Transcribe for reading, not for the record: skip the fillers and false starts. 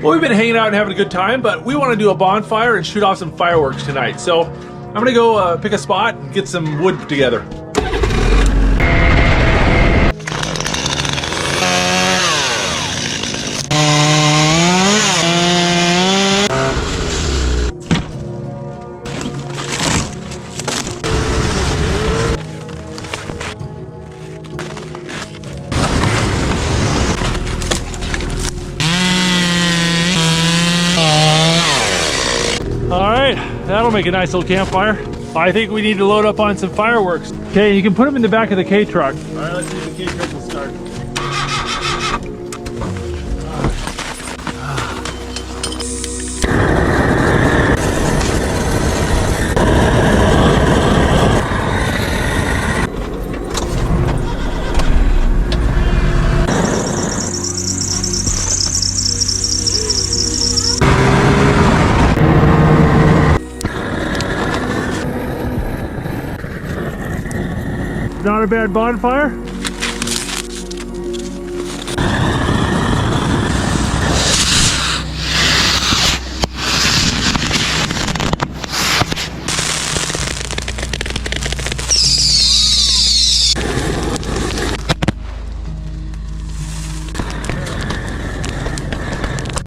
Well, we've been hanging out and having a good time, but we want to do a bonfire and shoot off some fireworks tonight. So I'm gonna go pick a spot and get some wood together. Alright, that'll make a nice little campfire. I think we need to load up on some fireworks. Okay, you can put them in the back of the K-truck. Alright, let's see if the K-truck will start. Not a bad bonfire.